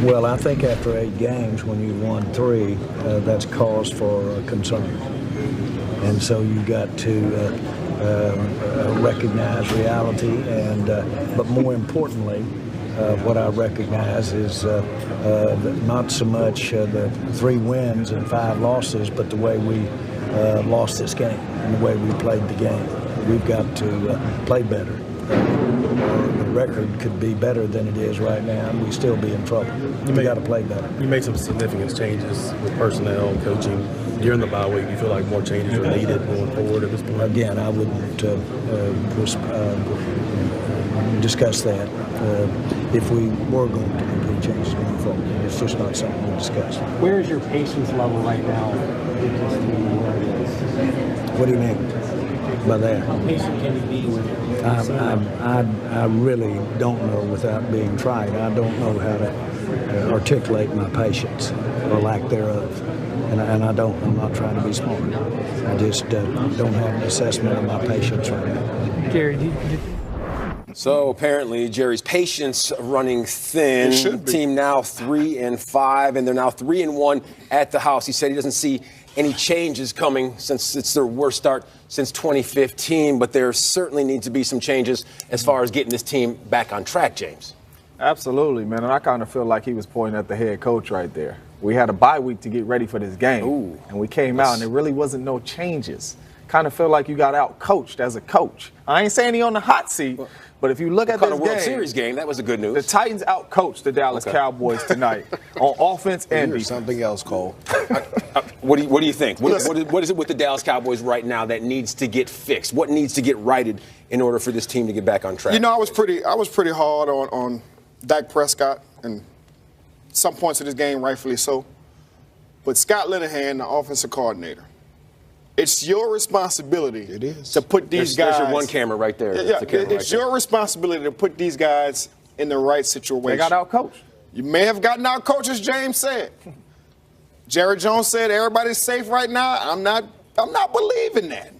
Well, I think after 8 games, when you've won 3, that's cause for concern. And so you got to recognize reality, and but more importantly, what I recognize is not so much the 3 wins and 5 losses, but the way we lost this game and the way we played the game. We've got to play better. The record could be better than it is right now, and we still be in trouble. We got to play better. You made some significant changes with personnel, coaching. During the bye week, you feel like more changes are needed going forward at this point? Again, I wouldn't discuss that if we were going to complete changes going forward. It's just not something we discuss. Where is your patience level right now with this team? Where it is? What do you mean by that? How patient can you be with it? I really don't know without being tried. I don't know how to articulate my patience or lack thereof. And I'm not trying to be smart. I just don't have an assessment of my patience right now. Jerry, So apparently Jerry's patience running thin. Team now 3-5, and they're now 3-1 at the house. He said he doesn't see any changes coming since it's their worst start since 2015, but there certainly needs to be some changes as far as getting this team back on track, James. Absolutely, man. And I kind of feel like he was pointing at the head coach right there. We had a bye week to get ready for this game, and we came out, and there really wasn't no changes. Kind of feel like you got out-coached as a coach. I ain't saying he on the hot seat, but if you look at this game, World Series game, that was a good news. The Titans out-coached the Dallas Cowboys tonight on offense and defense. Something else, Cole. What do you think? What is it with the Dallas Cowboys right now that needs to get fixed? What needs to get righted in order for this team to get back on track? You know, I was pretty hard on Dak Prescott, and some points of this game, rightfully so. But Scott Linehan, the offensive coordinator, it's your responsibility to put these guys. There's your one camera right there. Yeah, it's your responsibility to put these guys in the right situation. They got out-coached. You may have gotten out-coached, as James said. Jerry Jones said everybody's safe right now. I'm not believing that.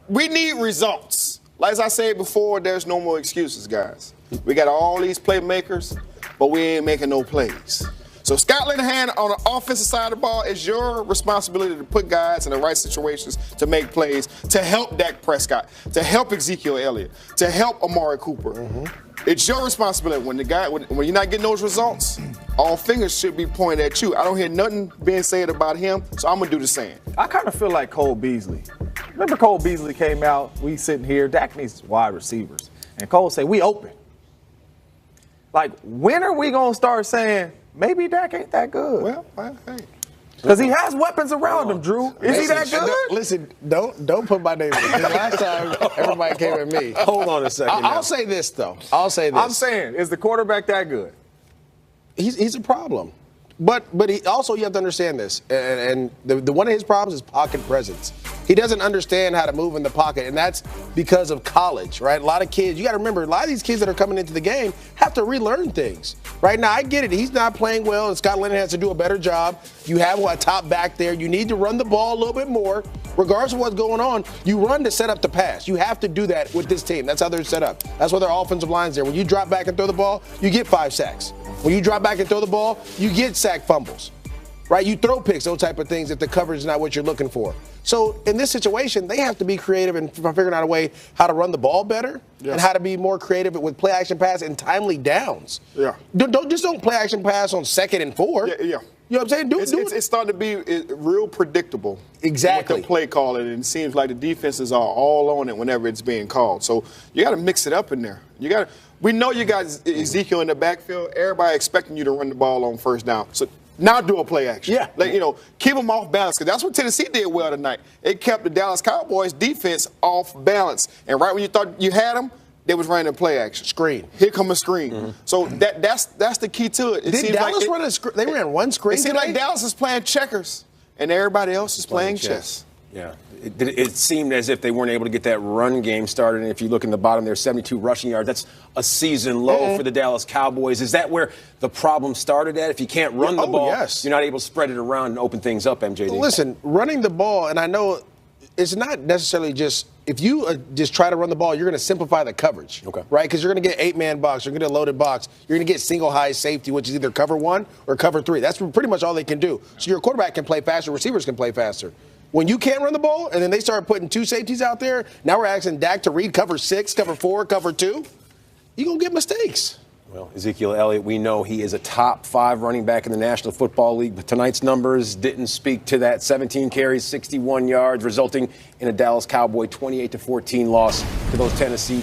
We need results. Like as I said before, there's no more excuses, guys. We got all these playmakers, but we ain't making no plays. So Scott Linehan on the offensive side of the ball, it's your responsibility to put guys in the right situations to make plays, to help Dak Prescott, to help Ezekiel Elliott, to help Amari Cooper. It's your responsibility. When you're not getting those results, all fingers should be pointed at you. I don't hear nothing being said about him, so I'm going to do the same. I kind of feel like Cole Beasley. Remember Cole Beasley came out, we sitting here, Dak needs wide receivers. And Cole said, we open. Like, when are we going to start saying, maybe Dak ain't that good? Well, hey. Because he has weapons around him, Drew. Is he that good? Listen, don't put my name in it. Last time, everybody came at me. Hold on a second. I'll say this, though. I'm saying, is the quarterback that good? He's a problem. But he also, you have to understand this, and the one of his problems is pocket presence. He doesn't understand how to move in the pocket, and that's because of college, right? A lot of kids, you got to remember, a lot of these kids that are coming into the game have to relearn things. Right now, I get it. He's not playing well, and Scott Linehan has to do a better job. You have a top back there. You need to run the ball a little bit more. Regardless of what's going on, you run to set up the pass. You have to do that with this team. That's how they're set up. That's why their offensive line's there. When you drop back and throw the ball, you get 5 sacks. When you drop back and throw the ball, you get sack fumbles, right? You throw picks, those type of things if the coverage is not what you're looking for. So in this situation, they have to be creative in figuring out a way how to run the ball better and how to be more creative with play action pass and timely downs. Yeah. Don't play action pass on 2nd and 4. Yeah. You know what I'm saying? It's starting to be real predictable. Exactly. With the play calling, and it seems like the defenses are all on it whenever it's being called. So you got to mix it up in there. We know you got Ezekiel in the backfield. Everybody expecting you to run the ball on first down. So now do a play action. Yeah. Keep them off balance, because that's what Tennessee did well tonight. It kept the Dallas Cowboys defense off balance. And right when you thought you had them, they was running a play action. Screen. Here come a screen. So that's the key to it. Did Dallas run a screen? They ran one screen. It seemed like Dallas is playing checkers, and everybody else is playing chess. Yeah. It seemed as if they weren't able to get that run game started. And if you look in the bottom there, 72 rushing yards. That's a season low for the Dallas Cowboys. Is that where the problem started at? If you can't run the ball, you're not able to spread it around and open things up, MJD. Listen, running the ball, and I know it's not necessarily just if you just try to run the ball, you're going to simplify the coverage, right? Because you're going to get 8-man box, you're going to get a loaded box, you're going to get single high safety, which is either cover 1 or cover 3. That's pretty much all they can do. So your quarterback can play faster, receivers can play faster. When you can't run the ball, and then they start putting 2 safeties out there, now we're asking Dak to read cover 6, cover 4, cover 2. You're going to get mistakes. Well, Ezekiel Elliott, we know he is a top 5 running back in the National Football League, but tonight's numbers didn't speak to that. 17 carries, 61 yards, resulting in a Dallas Cowboy 28-14 loss to those Tennessee